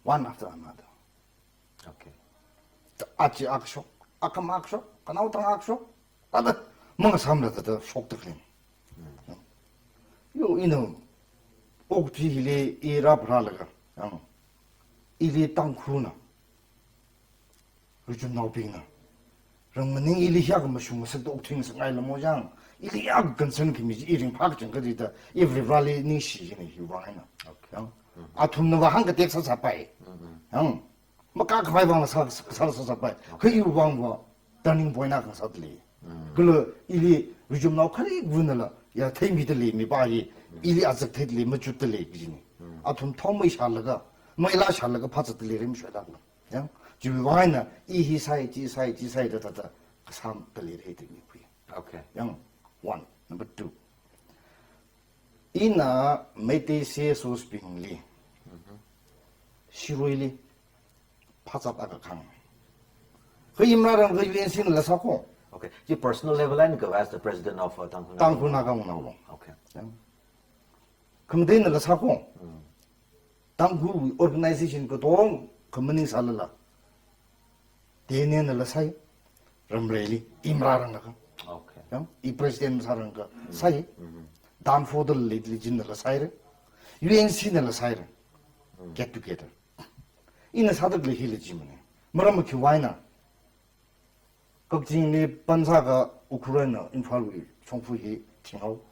one after another. Okay. 아치 악쇼, 아캄 악쇼, 가나우탕 악쇼, 아다 뭔가 삼라다 속득림. 요 이놈 옥지힐리 이라브라라가, 일이 땅쿠나, 요즘 나오빙나. 랑마닝 일이야가 마슈무스도 옥팅스 아이라 모장 일이야 근선 김이지 이링 파크정 거기다 every rally 니시니 희망이나. 오케이. 아툼노가 한가 덱서 잡아이. 뭐 까까바이방 살아서 잡아이. 그 이유방과 turning point 나 가서들이. 그러 일이 요즘 나오카리 군을라 야 테미들리 미바이 일이 아직 테들리 뭐주들리 그지니. 아툼 톰이 샬라가 뭐 일라 샬라가 파츠들리 림셔다. 야 주와이나 이히사이 지사이다 다다 삼 들리래 되니 부이. Okay. 양 one number two. 이나 메테세 소스빙리. 시로일리 파자다가 강. 그 임라랑 그 유엔신을 사고. Okay. Your personal level and go as the president of Tangkuna. 땅구나가고 나오고. Okay. 그럼 되는 사고. 땅구 오르가나이제이션 그동 커뮤니티 살라. 대내는 사이 럼레리 임라랑 나가. Okay. 이 프레시덴트 사는 거 사이 담포들 리진들 사이를 유엔신을 사이를 get together. 이는 사들을 힐리지문에 뭐라면 기와이나 걱정이 반사가 우크라이나 인파를 총부히 팅하고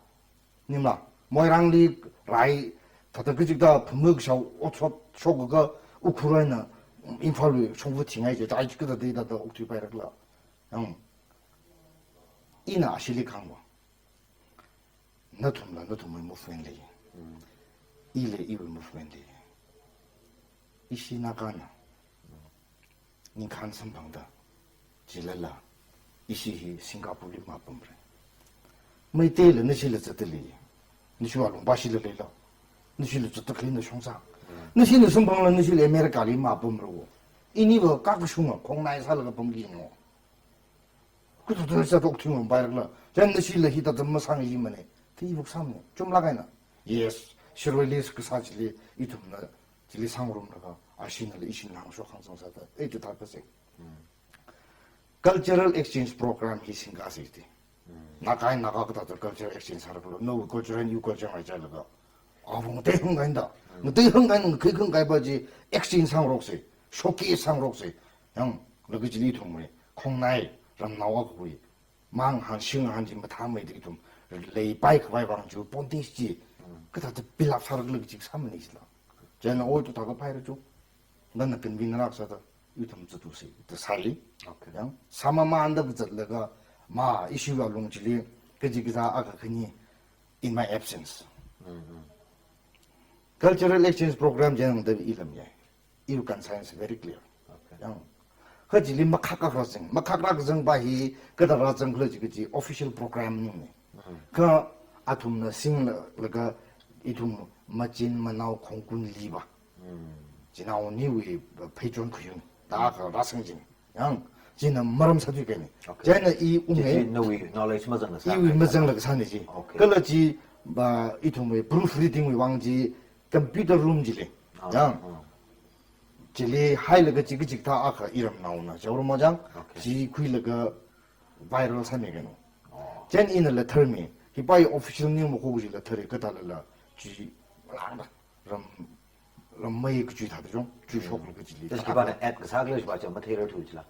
님라 모이랑리 라이 다들 그직다 분먹샤 오초 쇼그가 우크라이나 인파를 총부 팅하이지 다 이직다 데이터도 옥티바이라라 이나 아실리칸과 너tumla 너tum을 무프엔리 일레 이을 무프엔리 이시 나가나 닌칸 선방다 질랄라 이시 싱가포르 마범브레 메텔 너실을 쩌들리 니슈알롱 바실레라 니실을 쩌득리는 총사 니실을 선방을 니실 아메리카리 마범브로 이니버 까쿠슝어 공나이 살가 범기노 그도 들자 독팅은 바이라 전니실을 히다도 뭐상이지만에 대이북 삼네 좀 나가이나 예스 시로리스 그 사실이 이tum나 질리 상으로나가 아시나를 이신랑소 항상사다 에도 다버세 cultural exchange program 희신가시티 나가이 나가거다 cultural exchange 사르고 no cultural new culture 하자라가 아뭐 대흥가인다 뭐 대흥가는 그 흥가이바지 exchange 상으로서 쇼키 상으로서 형 너그 질리 통문에 콩나이 람 나와고 망한 싱한지 뭐 다음에 좀 레이 바이크 바이방 주 본디지 그다도 빌랍 사르글 지 삼는 있어 저는 오도 다가 파이르죠 나는 근빈나락서다 유텀 주두세 또 살리 그냥 사마마 안다 붙을래가 마 이슈가 롱질이 그지기사 아까 그니 in my absence cultural exchange program 저는 더 이름이야 you can science very clear 그냥 그지리 막학학라증 막학락증 바히 그다라증 그지 official program 그 아툼나 싱르가 이tum 마진 마나우 공군 리바 지나오 니위 페이존 그용 다가 라승진 양 지는 머름 사주겠네 쟤는 이 운에 knowledge 맞는 사. 이 맞는 거 산이지 그러지 바 이tum의 프루프리딩의 왕지 컴퓨터 룸지리 양 질리 하이르가 지그직 다 아까 이름 나오나 저로 뭐장 지 쿠일가 바이럴 산이겠노 젠 인을 레터미 히바이 오피셜 님 고고지 레터리 그달라 지 랑다 럼 마이 그지 다죠 주 쇼크를 그지 Just give an ad 사글을 봐줘 material tools라.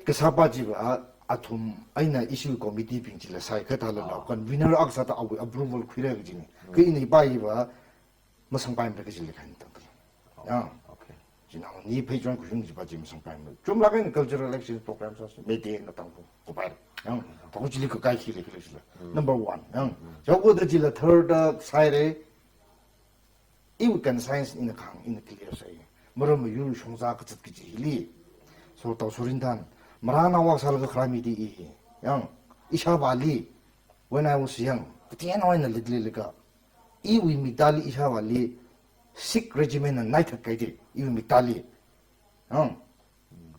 그 사바지가 아톰 아이나 이슈 코미티 빙질라 사이 그달라 건 위너 악사다 아부 approval 퀴레 그지 그 인이 바이바 뭐 상바임 그지 간다 야 지나고 니 페이지원 구성지 바지 무슨 바임 좀 나가는 cultural exchange program 사서 메디에 나타고 고바이 양 도구질리 그 가이키리 그러실라 넘버 1 양 저거도 질라 third side 이우 간 사이언스 in the clear say 뭐뭐 유 총사 그짓기지 힐리 소다 소린단 마라나와 살가 크라미디 이양 이샤발리 when I was young 그때나 와는 리들리가 이우 미달리 이샤발리 Sikh regiment and night kaiti iu mitali I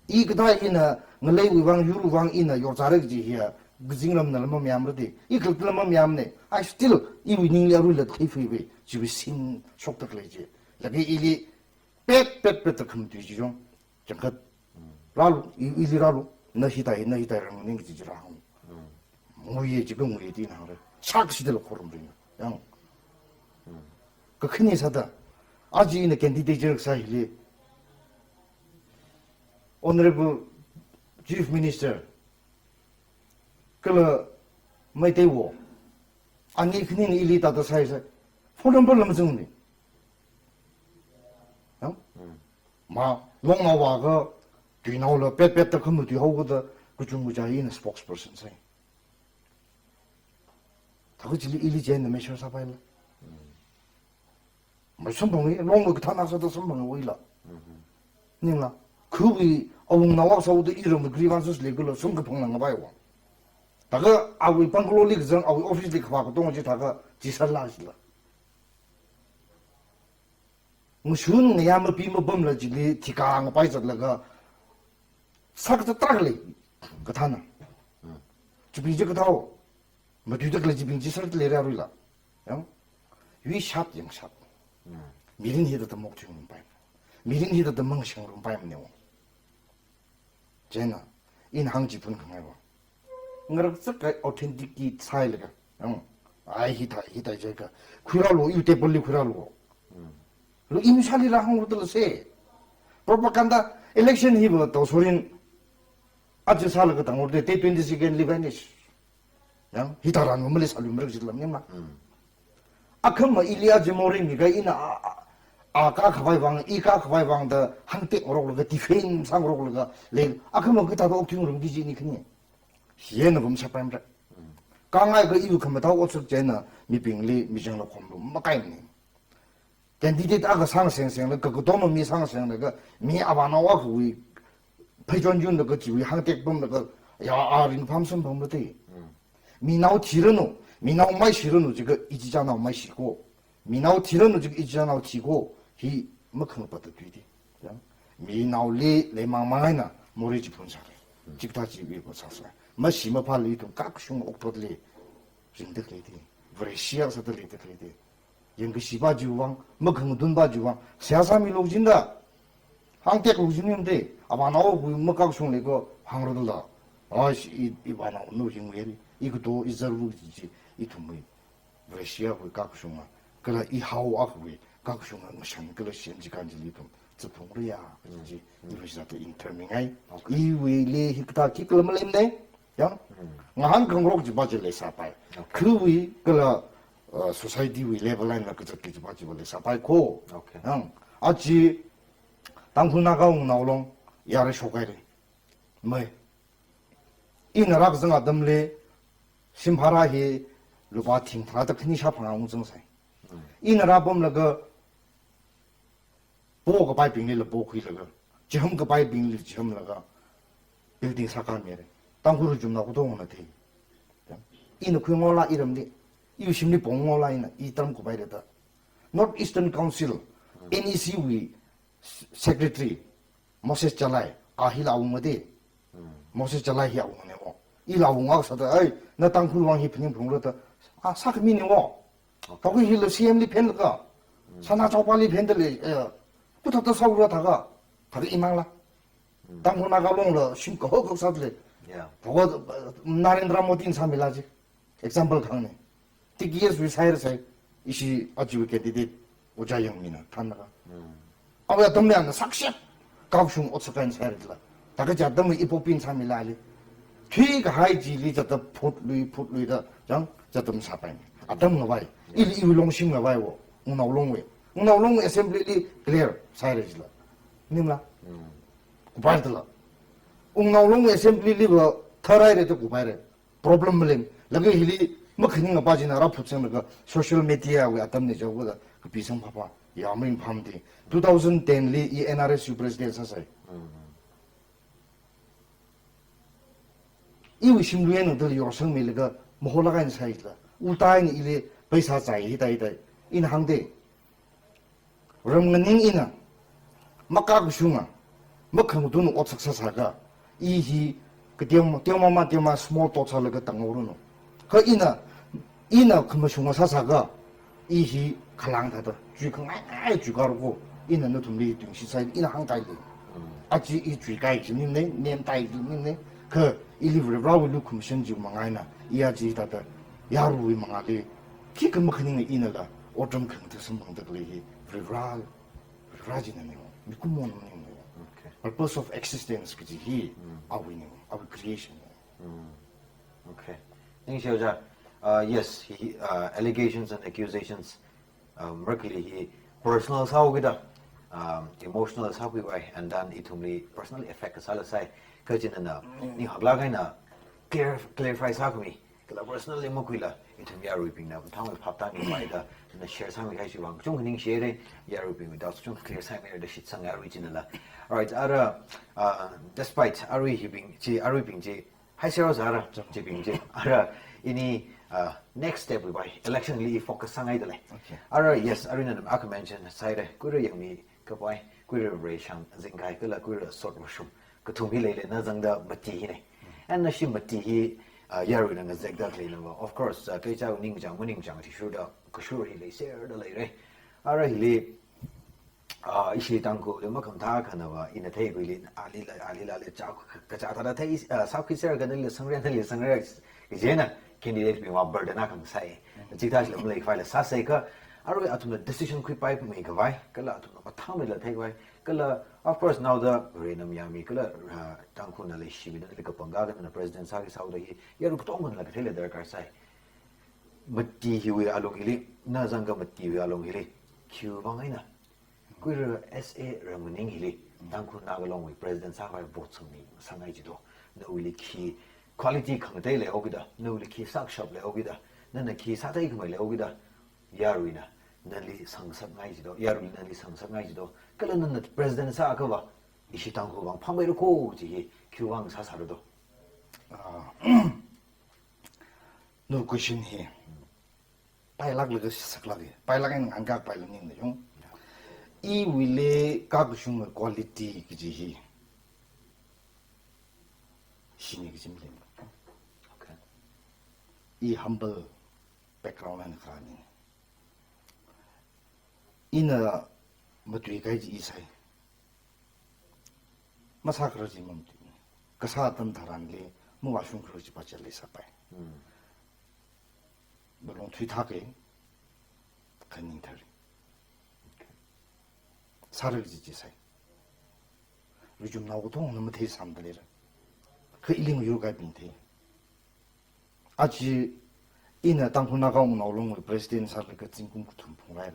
gda ina ngalai wang yuru wang ina yorzare ji here gzinglam na lam myam rdi I kallam myam ne I still iu ning la rul thai fi be ji sin shok tak le ji lagi ili 빽빽빽 컴 뒤지죠 잠깐 라루 이리라루 너희다라는 게 지지라 무예 지금 우리 디나를 삭시들 고름들이요 양 그 큰이 사다 아직 이는 캔디데이트 사이리 Honorable Chief Minister 그러 매대wo 아니 그냥 일리다도 사이서 포럼벌럼 정리 마 롱아와가 뒤나올라 빽빽다 그무 뒤하고도 그 중무자인 스포크스퍼슨 사이 다그 질리 일리 제는 메셔 사바일라 뭐 선봉이 롱거 그 타나서도 선봉이 오일라 님라 그위 어웅 나와서도 이름을 그리반스 레글로 선거 동난 거 봐요 다가 아위 방글로리 그전 아위 오피스리 가고 동지 다가 지살라실라 무슨 내야뭐 비뭐 범라 지리 티강 빠이저라가 사그도 따글리 그 타나 주비제 그 타오 뭐 뒤적을 지빈 지살들 내려라리라 위샷 영샷 미린 히드도 목중은 바이 미린 히드도 멍싱으로 바이면 제나 인항지 분 강해와 ngờ rất cái authentic sai là ai hitai 제가 그라로 이때 벌리 그라로 로 임살이라 한 것들 세 프로파간다 엘렉션 히버 또 소린 아주 살그 당orde 때 20시간 리바니스 양 히타라는 거 멀리 살림 먹을 줄람님마 아컴마 일리아즈 모링이가 이나 아까 가바이방 이까 가바이방다 한때 오로가 디페인 상으로가 레 아컴마 그다도 옥팅으로 옮기지니 그니 희에는 범사람들 강아이 그 이유 그만 다 없었잖아 미빙리 미정로 콤로 막가이니 댄디디 다가 상생생의 그 도모 미 상생의 그미 아바나와 그위 패전준의 그 지위 항택범의 그 야아린 밤선 범어대 미나우 티르노 미나우 마이 시르노 지금 이지자나우 마이 시고 미나우 티르노 지금 이지자나우 티고 히 뭐큰 것도 뒤디 미나우리 레망망이나 모래지 분사래 직다지 위고 사서 mà xí mà phải lấy tụng các sung ốc thuật lệ riêng được lấy đi vậy xíu sao được lấy được lấy đi những cái xí ba chữ vang mà không tuân ba chữ vang xé sa mi lục chín đó hàng tiết lục chín em đấy à bà nào cũng mà các sung lấy cái hàng rồi đó à ý bà nào nuôi những người ý cái đồ ý giờ lục gì ý thùng mì vậy xíu với các sung mà cái là ý hậu ác với các sung mà sáng cái là xem chỉ cần chỉ lấy tụng tập trung rồi à cái gì ý là cái interming ấy ý với lệ cái ta chỉ cái mà lên đấy 야, 한 건국지 바질레 사파이. 그 위, 그라 소사이티 위 레벨라인나 그저기 바질레 사파이고. 오케이. 아지 당군 나가온 나올롱 야를 쇼가이래. 뭐? 이 나라 그 생각 때문에 심파라히 루바팅 다들 큰이 샤팡아 웅정사이. 이 나라 보면 그 보고 바이 빙리를 보고 이러가. 지금 그 바이 빙리 지금 나가 빌딩 사가면에 당구를 좀 나고도 오나 돼. 이는 그 몰라 이름이 이 심리 봉몰라 이나 이 땅 고바이다. North Eastern Council NEC 위 Secretary 모세스 잘라이 아힐 아웅어데 모세스 잘라이 아웅네고 이 라웅아 사다 아이 나 땅구 왕이 피님 봉로다 아 사크미니고 거기 힐로 CM리 펜가 사나 조발리 펜들리 부터도 서울다가 다들 이망라 땅구 나가롱로 심고 헉헉 사들리 보고 나렌드라 모딘 사밀라지 example 강네 티기에스 위사이르사이 이시 아주 이렇게 디디 오자영미나 탄나가 아왜 덤면 삭식 가우슝 어떻게 사이르라 다가 잡다면 이포빈 사밀라리 뒤가 하이지 리자다 풋루이다 장 자덤 사바이 아담 나바이 일 이울롱싱 나바이고 우나울롱 어셈블리 클리어 사이르지라 님라 구바르들라 웅나울롱 어셈블리 리버 터라이레도 구바이레 프로블럼 물림 lagi hili makhin nga baji na ra phutsen nga social media we atam ne jaw da ka pisang phapa yamin phamdi 2010 li e NRSU president sa sai i wi shimluye no dal yor sang me ga mohola ga sai la ultai ni ile paisa chai hi dai dai in hangde ram ngning ina makka gu shunga makhang du no otsak sa sa ga i hi ka tiam small talk sa la ga tangoro no 그 이나 그뭐 흉어 사사가 이히 칼랑다도 쥐坑아이 쥐가르고 ina no tum li tung si sai ina hang kai li a ji I zui kai ji ning ne nian dai ji ning ne ke I li vre raw lu commission ji ma ngai na ia ji da da ya ru wi ma nga li ki ke ma khning ina la o trom khang te sam bang da li vre ra ji na ne mi ku mo no ne Okay. purpose of existence ki ji hi our winning our creation Okay. Yes, allegations and accusations. Mercury, he personal sao kita, emotional sao kita, and then it only personally affect us all say. Kerja na, ni hagla kay na clarify sa kami. Kala personally mo kuila, it only are reaping na. Tama papta ni mai da, na share sa kami kasi wang chung ning share ya reaping without chung clear sa kami da shit sang original la. Alright, despite ari reaping ji. Hai sero zara jibing je ara ini next step we by election li focus sangai dale ara yes arina nam aka mention side kuru yang mi ka bai kuru resham zingai kala kuru sort mushum ka thumi le na zangda mati hi ne and na shi mati hi yaru na zek da le na of course kai cha ning jang muning jang ti shu da ka shu ri le share da le re ara hi le 이시 당고 요만큼 다 가나와 이나 대고리 알리라레 자고 가자다 대 사우키서 가는 성련들 성련 이제는 캔디데이트 비와 버드나 감사해 지다시 레 파일 사세가 아로 아투나 decision quick pipe make vai kala atumna pathamela thaiwai kala of course now the renam yami kala tangkhuna le shibina le kapanga ga na president sa ki saudi yaru tong la thele dar kar sai matti hiwi alongili na zanga matti wi alongili kyu bangaina kuira SA ramuning hili tangkhun nagalong with president sa vai vote sangni sangai jido no really key quality khangdai le ogida no really key sak shop le ogida nana key satai khmai le ogida yaruina nali sangsap ngai jido yarui nali sangsap ngai jido kala nana president sa ka ba ishi tangkhu bang phambai ko ji kyuwang sa sarudo no question here pai lag le sak lag pai lag ang angak pai lang ning yung I wile ka kusung quality ki ji hi shini ki jimle okay I humble background and khani ina matui kai ji isai masa kro ji mum ka sa tan dharan le mu wa shung kro ji pa chale sa pai bolong thui tha ke khaning thar 사를 지지사이 요즘 나오고도 너무 대삼들이라 그 일링 요가 빈테 아지 이나 당고 나가고 나올롱 프레시덴트 사를 그 진공 구tum 풍라이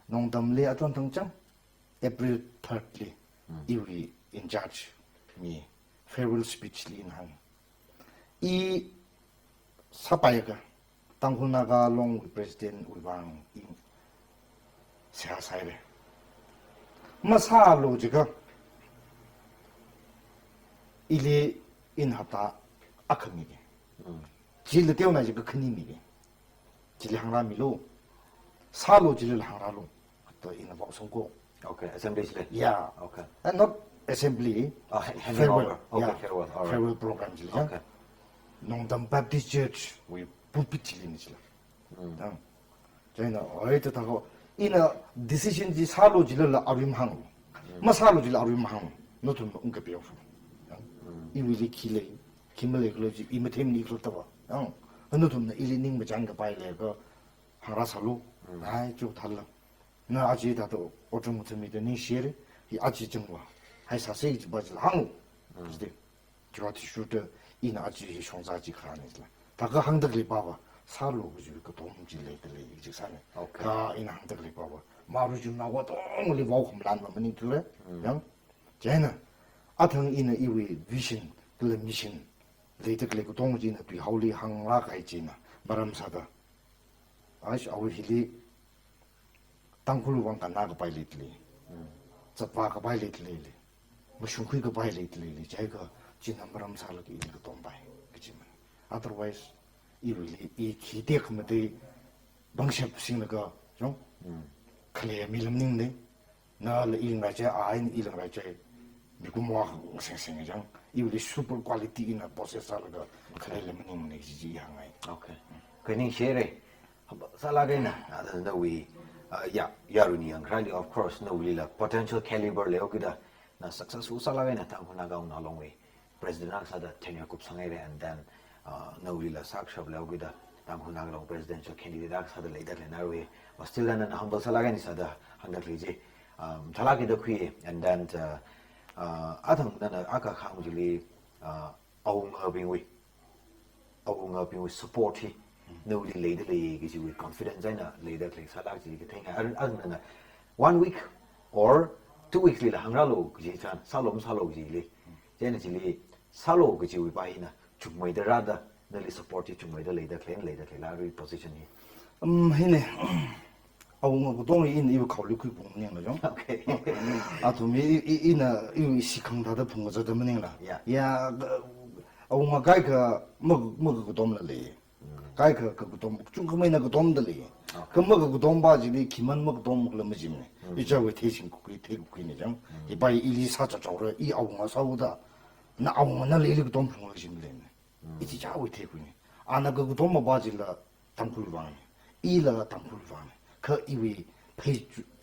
농담리 아전 등장 April 3rd 이위 in charge 미 farewell speech 리한 이 사바이가 당고 나가롱 프레시덴트 우방 사사이래 마사로 지가 일이 인하다 아큼이게 질 때우나 지가 큰 힘이게 질 항라미로 사로 질을 항라로 또 이나 방송고 okay assembly le yeah okay and not assembly farewell okay farewell all right farewell program 질 okay 농담 Baptist Church we pulpit이니 질 저희는 어디도 다고 이나 decision 지 사로 질을 아림항 마 사로 질 아림항 너도 응게 배우고 이위리 키레 김을레 글로지 이메템니 그렇다고 너도 일리닝 머장가 바이레가 하라살로 아이 쭉 달라 나 아지다도 어좀 못미도 니 시에 이 아지 정와 하이 사세지 바질 항 그지 저한테 슈터 이나 아지 송사지 가는지라 다가 항덕리 봐봐 사로 그지 그 동질레들이 이제 사네 가 이나 항덕리 봐봐 마루 좀 나고 동리 와고 란 뭐니 들래 양 쟤는 아등 이나 이위 vision 그 미션 레이드클레 그 동지나 비 하울리 항라 가이지나 바람사다 아시 아우힐리 땅굴로 왕가 나가 바이리틀리 자파가 바이리틀리 무슨쿠이가 바이리틀리 제가 지난 바람사르기 이거 돈바이 그지만 otherwise 이really 이 기대금의 방식 신나가 좀 클리어 밀음닝네 나를 일나제 아인 일나제 미국 뭐 생생장 이really super quality in a processor가 클리어 밀음네 지지 향아이 okay 그니 share 살라게나 나도 위 yeah, yaruni ang rally of course no lila potential caliber leo kita na successful salaga na tang hunaga un along way president ang sada tenure kup sangai and then no lila sakshab leo kita tang hunaga long presidential candidate ang sada later le narwe was still na humble salaga ni sada hangga leje thalagi da khui and then athang na aka khang jili aung abing we support hi no later le gi with confidence na later le salak ji thing na 1 week or 2 weeks le hangra lo gi chan salom ji le jen ji le salo gi ji we ba hi na chukmai da rada na le support ji chukmai da later le la re position hi hine aung ko dong in 이考虑그 공량 죠 okay 아 도미 이나 이 시康他的朋友这么宁了 呀aung ga ka mo ko dom le ga ka ko dom chung ko mai na ko dom de le ko mo ko dom ba ji li kiman mo ko dom le mo ji ne 이 저 왜 대신 그 대국 그네 장 이바 일이 사자 저러 이 아웅아 사우다 나 아웅아 나 레리 그 돈 풍을 심래 이지 자고 대국이 아나 그 돈 뭐 바질라 당불방 이라 당불방 그 이위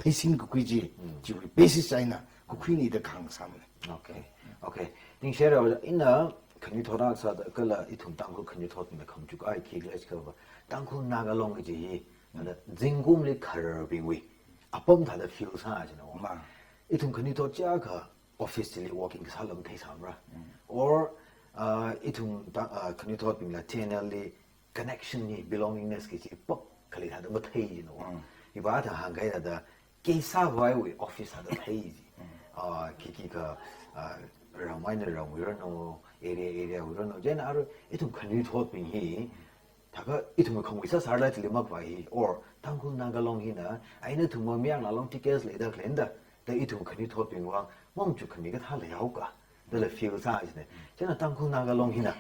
페이싱 그 귀지 지금 베이스 사이나 그 퀸이의 강삼 okay ning share inna khani thoda sa da kala ithum tang ko khani thot me kham chu ai ki glass ka ba tang ko na ga long ji na jingum le khar bi wi apam da da feel sa ji no ma ithum khani thot cha ka officially working salam thai sam ra or ithum khani thot bi la tnl le connection ni belongingness ki ji pop khali da ma thai ji no i ba da hang ga da ke sa wai wi office da thai ji ki ka reminder ram we don't know area we don't know jen are itum khani thot ping hi daga itum khong wi sa sarla tli mak bai or tangkul nagalong hi na aina thum myang la long tickets le da klenda da itum khani thot ping wang mom chu khani ga tha le yau ka da le feel sa ne jen tangkul nagalong hi na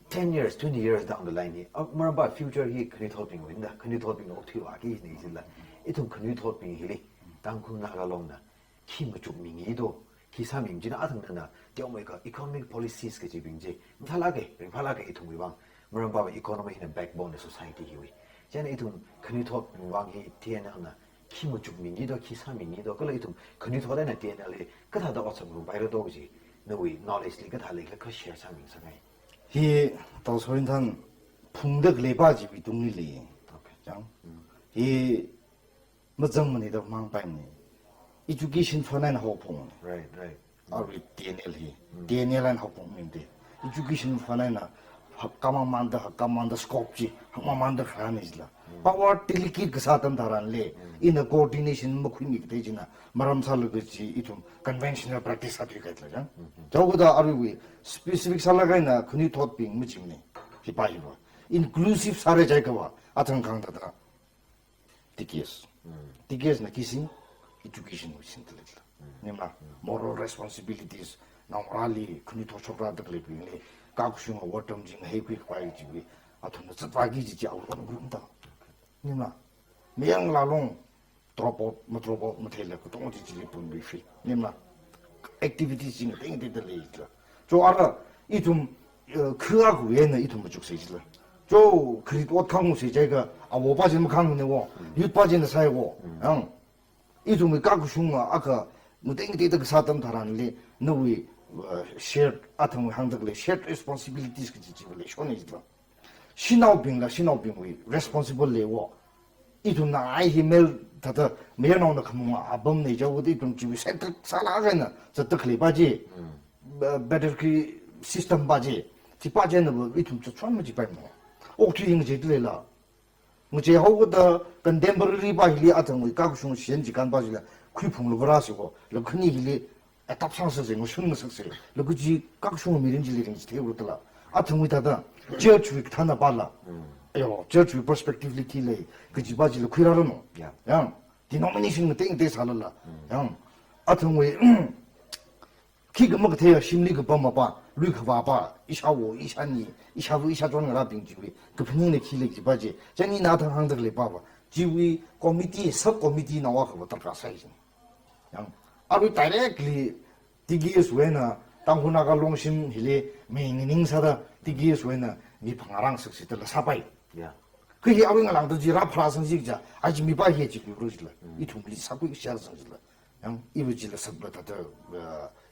10 years 20 years down the line hi more about future hi khani thot ping win da khani thot ping ok thi wa ki ni sin la itum khani thot ping hi li tangkul nagalong na ki mu chu ming yi do 기사 민지나 아등나 띄어메가 economic policies ke jibingje mthalage ringphalage itung wang mramba economy in a backbone of society hiwi jen itung khani thot wang hi tnl na kimu jukmingi do 기사 mingi do kala itung khani thot na tnl ka tha da whatsapp group bai do ji no we knowledge li ka tha le ka share sa min sangai 히 도소린탄 풍덕 레바지 비둥리 오케이 장이 뭐정문이도 망반니 education foreign hopung right ari TNL hi TNL an hopung minde education foreign kamamanda scope ji kamamanda fanisla power tilikit ka satam daran le in a coordination mo khuni ke jina maram sal ge ji itum conventional practice certificate la jang 저보다 ari we specific 살라가이나 khuni thot ping mi jimni hi pai ba inclusive sare jai ka ba atang kang da TKS na kissing education which intellectual nimla moral responsibilities now rally kuni to chokra da le bi le ka ku shung wa tam jing he quick kwai ji bi athun sa twa gi ji au ro bu da nimla meyang la long drop out ma thele ko tong ji ji pun bi fi nimla activities jing ding de le ji jo ara i 좀 khua gu ye na i tum juk se ji la jo kri to kang mu se je ga a wo ba jin ma kang ne wo yu ba jin de sai wo ang 이종의 까구슝아 아까 뭐 땡기다 그 사람 다란리 너위 shared 아통 항덕래 shared responsibilities 그 지지블래 쇼니지도 신나오빙라 신나오빙위 responsible 레워 이종나 아이 히멜 다다 메노나 그모 아범 내저고도 좀 지비 센터 살아가나 저도 클리바지 better 그 시스템 바지 지바제는 뭐 이좀 처음 지바이 뭐 옥투잉 제들라 뭐제 하고다 contemporary 바힐리 아등의 각종 현지 간바지라 퀴풍을 벌하시고 러크니 힐리 에탑상서제 뭐 순서서 러그지 각종 미린질리링지 되고들라 아등의 다다 저주의 타나 발라 요 저주 퍼스펙티브리 킬레 그 지바지를 퀴라르노 양 디노미네이션 땡땡 살라 양 아등의 기가 뭐가 돼야 심리가 범마봐 루크바바 이샤오 이샤니 이샤부 이샤존가 빙지위 그 분명히 킬레기 바지 전이 나타 항들레 봐봐 지위 코미티 섭 코미티 나와 그 어떤 사이즈 양 아루 다이렉트리 디기스 왜나 당후나가 롱심 힐레 메이닝 사다 디기스 왜나 니 방아랑 석시들 사바이 그게 아버지가 랑도 지라 프라성지자 아직 미바해 지고 그러지라 이 통리 사고 시작성지라 양 이부지라 sabata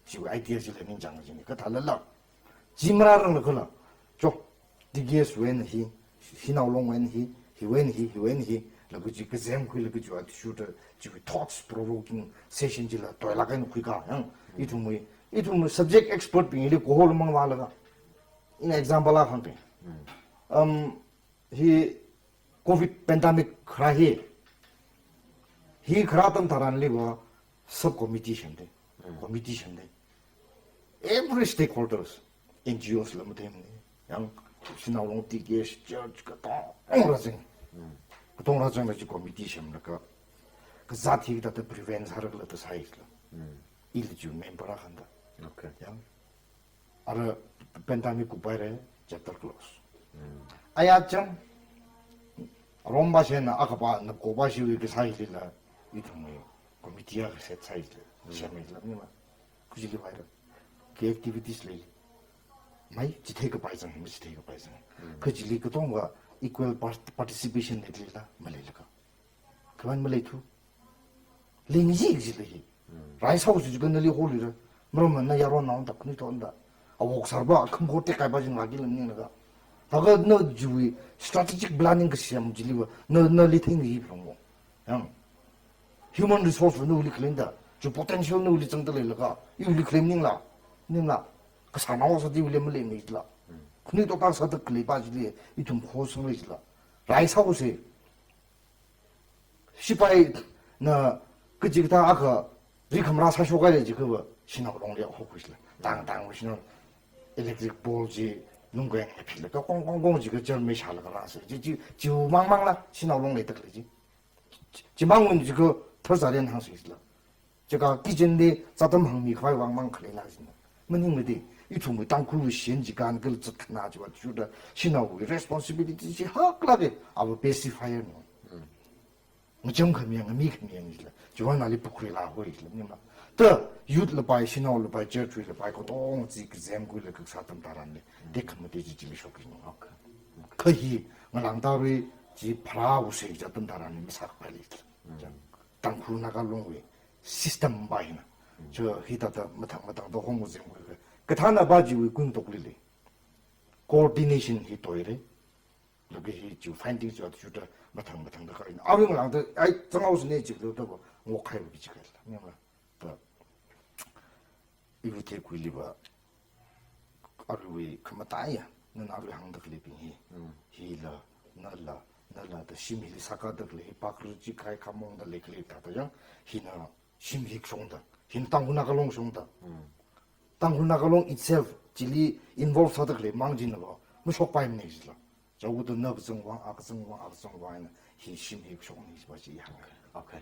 지고 아이디어지라 민장지니 그 달랄라 지마라는 거라 저 디게스 웬히 히나올롱 웬히 히 라고지 그 잼ခွေ 라고 저 슈터 지고 thoughts provoking session지라 또라가는 kui가 이 통리 subject expert 빙이 고홀 망발가 in example 아 한테 히 COVID pandemic khrahi hi khratam taran liwa sub committee shende every stakeholders NGOs la mutem yang sinawlong TGS church ka tong razing la committee shem la ka zati da the prevent harak la ta sai la il ju member handa okay yang ara pandemic ku pare chapter close ayacham 롬바시나 아까봐 나 고바시위 그 사이들라 이동에 코미티아 세 사이들 샤메들라 니마 kuchili bayra ki activities le mai chithe ka paisa mi chithe ka paisa kuchili ko tonga equal participation le la malai la ka kwan malai thu lingji gili rai sau ju gan le holi ra mrom na yaro na ta kni to nda awok sarba kham gote kai ba jin ma gil ni na ga 다가 너 주위 strategic planning 그 시험 질리고 너 리팅 이 그런 거 양 human resource 너 우리 클린다 저 potential 너 우리 정들을가 이 우리 클린닝라 님라 그 사나워서 디 우리 물리 미들라 근데 또 가서 더 클리바지리 이좀 고성을 있라 라이사고세 시바이 나 그지다 아까 리컴라 사쇼가야지 그거 신호 용량 하고 있어 당당 신호 electric 볼지 농구에 필요가 꽁꽁꽁 지금 젊은 살아가 나서 지 망망라 신호롱 내다 그러지 지망은 지금 터자련 할수 있어 제가 기존에 자동 항미快 왕망 클레나진 뭐님들이 이 정도 당쿠 신지간 그 나죠 주다 신호의 responsibility 지 확라게 아버 베시파이어 무정 금형 미금형이라 주원 날이 부크리라 하고 있어 님아 더 유드 바이 신호를 바이 저트를 바이 고동 지그 잼구를 그 사람 따라네 데크면 되지 지미 쇼기는 거기 말랑다리 지 파라우세 잡던 따라네 sak 빨리 당쿠 나갈롱이 시스템 바이나 저 히다다 마탕마탕도 홍무잼 그 하나 바지위 군독리리 코디네이션 히토이레 여기 주 파인딩 저 주다 마탕마탕도 가인 아병랑도 아이 정하우스 내 집도 뭐 카이 비지가 있다 이부터 구리바 아루위 그마다야 는 아루 항덕리빙이 히라 날라 더 심히 사카덕리 바크르지 카이 카몽다 레클리다도요 히나 심히 송다 힌 땅구나갈롱 송다 땅구나갈롱 itself 질리 involve 사덕리 망진거 무속바임네 있어 저것도 너그정광 악성광 히 심히 송이 뭐지 양 okay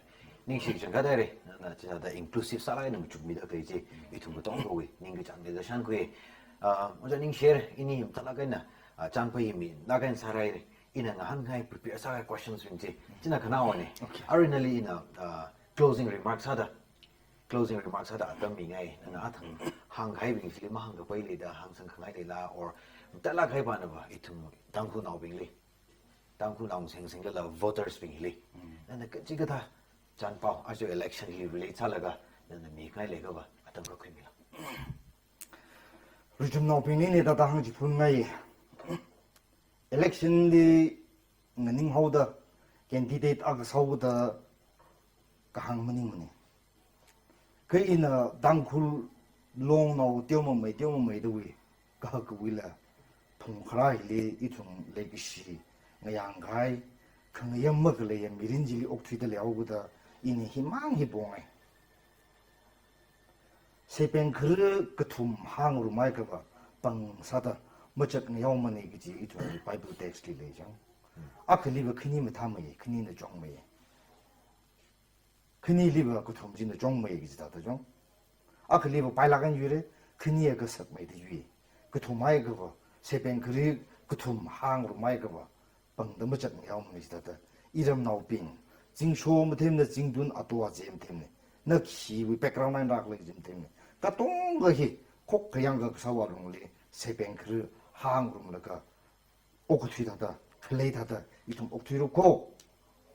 ning shi jang ga dai na cha da inclusive salai na chu mi da dai ji i thu mo tong ro wi ning ge chang de da shan kwe mo ja ning share ini ta la ga na chang pa yi mi na ga sarai ina na hang hai prepare sarai questions win ji jina kana wa ne originally in a closing remarks hada ta mi ngai na thang hang hai bi ji ma hang ga pai le da hang sang khang hai le la or ta la khai ba na ba i thu dang khu nau bing le dang khu nau seng seng la voters bing le na ka ji ga ta 잔파오 아주 election 히 relate 살아가 나는 미가이 레가가 어떤 그렇게입니다. 요즘 노빈이 다다 한지 분명히 election이 ning 하우다 candidate 아 사우다 강문이문이 그이나 당쿨 롱노 띄어모메도위 가그위라 통크라이리 이통 레기시 양가이 그냥 먹을래 미린지 옥트이들 야오보다 이니 희망이 봉해 세pen 그 툼 항으로 마이크가 방사다 멋쩍 야오만이 그지 이 바이블 텍스트 레장 아클리브 크니메 타메 크니네 종메 크니리브 그 툼진의 종메 기지다도 좀 아클리브 바이라간 유레 크니의 그 석메의 위 그 툼마이 그거 세pen 그툼 항으로 마이크가 방더 멋쩍 야오만이 기지다다 이름 나오빙 징쇼 못했네 징둔 아토와 잼 때문에 너 키위 백그라운드 락을 좀 때문에 까똥거히 콕 그냥 그 사와롱리 세뱅 그 항으로가 오고튀다다 클레이 다다 이tum 옥투이로코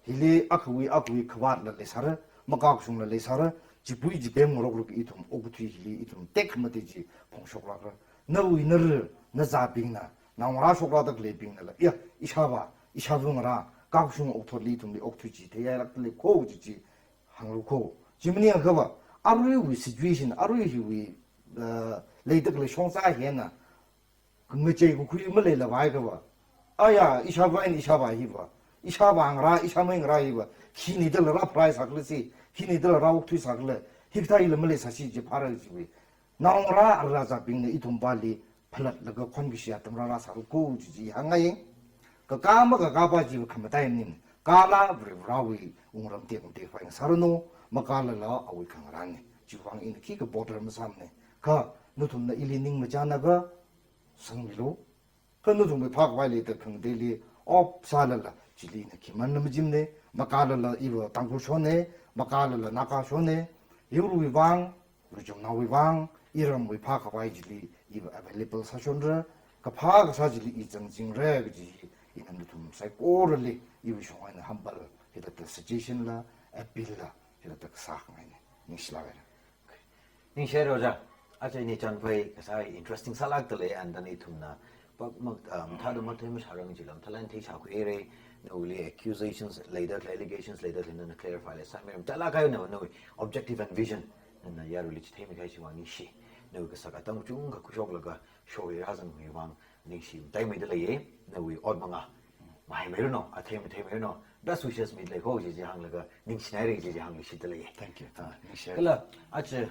힐리 아쿠이 크바르 레사르 마카쿠숭 레사르 지부이 지뱀으로 그렇게 이tum 옥투이 힐리 이tum 텍마데지 봉쇼라가 너위너르 나자빙나 나와라 쇼라다 클레빙나 야 이샤붕라 가쿠숭 옥토리 이tum리 옥투지 대야락들리 코우지 항루코 지문이야 그봐 아루이 시츄에이션 아루이 레이드글리 송사해나 그거제고 그림을 와이가 아야 이샤바 히바 이샤방라 이샤맹라 히바 키니들라 프라이스 하글시 키니들라 옥투이 사글레 히타일 멀레 사시지 파라지비 나오라 알라자 빙네 이tum발리 팔라가 콘비시야 탐라라 사고 지지 항아이 그 까마가 가바지 감다이님 까라 브라위 웅람 때문에 파인 사르노 마칼라 아위 강라네 지방 인 키가 보더름 삼네 가 노tum나 일리닝 마자나가 성미로 그노 좀 파과이리데 평데리 업살라 지리네 기만놈 짐네 마칼라 이로 당고쇼네 마칼라 나카쇼네 유루위방 우리 나위방 이런 뭐 파과이지리 이거 available 사촌들 그 파가 사지리 이정징래 그지 이놈도 좀 사이코르리 이거 쇼하는 한발 이렇게 suggestion라 appeal라 이렇게 사항이네 니슬라베 ning share roja acha ni chan phai sai interesting salak tale and dan ithumna pak mak thadu mak them sarang jilam thalan thei sa ku ere no really accusations later allegations later in the clarify le samem tala kai no objective and vision na yaruli thei me kai chi wang ni shi no ka saka tam chung ka kushok laga show ye hazan mi wang ning shi dai me de le ye no we od manga mai me no a thei me no best wishes me le ho ji hang laga ning shinai ji hang li shi de le ye thank you ning share kala acha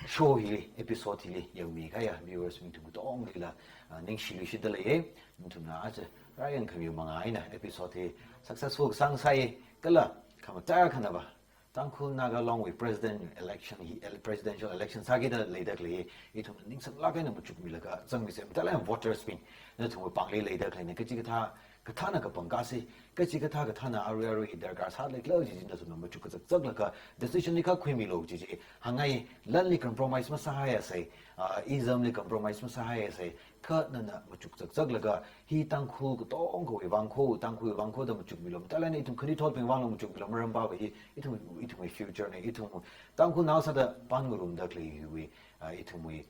show hi episode hi yomi kaya viewers mi tu tong la ning shi li shi de le ye tu na acha ryan khami manga ina episode hi successful sang sai kala kama ta khana ba tangkhu naga along with presidential election sagi da later le itu ning sang la kai na mu chuk mi la ka zang mi se ta la voter spin na tu pang le later kai na ka ji ka thana ka pangka se ka ji ka thana aru hidar ka sa le klo ji na tu mu chuk ka zak la ka decision ni ka khwi mi lo ji hangai lan li compromise ma sa ya se ism li compromise ma sa ya se ka na mu chuk zak la ka hi tangkhu ko tong ko wang ko tangkhu wang ko da mu chuk mi lo ta la ni tu khni thol ping wang lo mu chuk mi lo ram ba hi itu my future ne itu tangkhu na sa da pan gurum da kli wi itu mi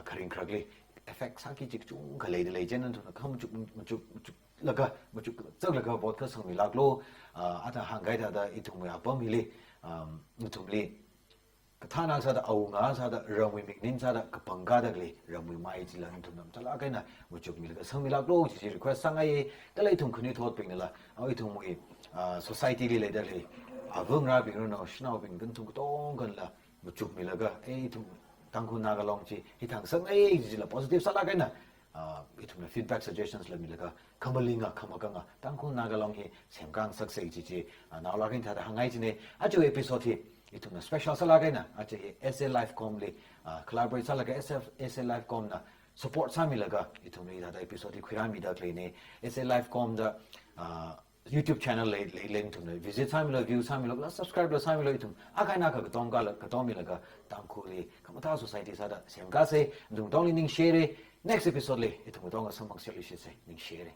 kharing khragle effect sa ki chik chung ka le jen tu na kham chuk laga chuk zak laga bot ka sang mi lak lo ata hangai da itu mi apam hi le itu le ka thana sa da au nga sa da ramwi mi nin sa da ka pangga da le ramwi mai ji la tu nam tala kai na mu chuk mi la sang mi lak lo ji request sang ai ka le thum khni thot ping la itu mi society le da le avung ra bing no shnau bing gan tung tong gan la mu chuk mi la ga tu tangkhu naga long chi hitang sang ji la positive sala kai na itu na feedback suggestions la mi la ga kamalinga khamaka tangkhu naga long hi semkang sak sei ji na la kin tha da hangai ji ne ajo episode hi itu na special sala kai na ajo SA Life Com le collaborate sala ga SA Life Com na support sa mi la ga itu mi da episode hi khira mi da kle ne SA Life Com da YouTube channel link to visit samilo view samilo subscribe lo samilo itum akai na ka tong ka tong mi la ka tang khu le kamata society sa da sem ka se dung tong ning share next episode le itum tong ka samang share ning share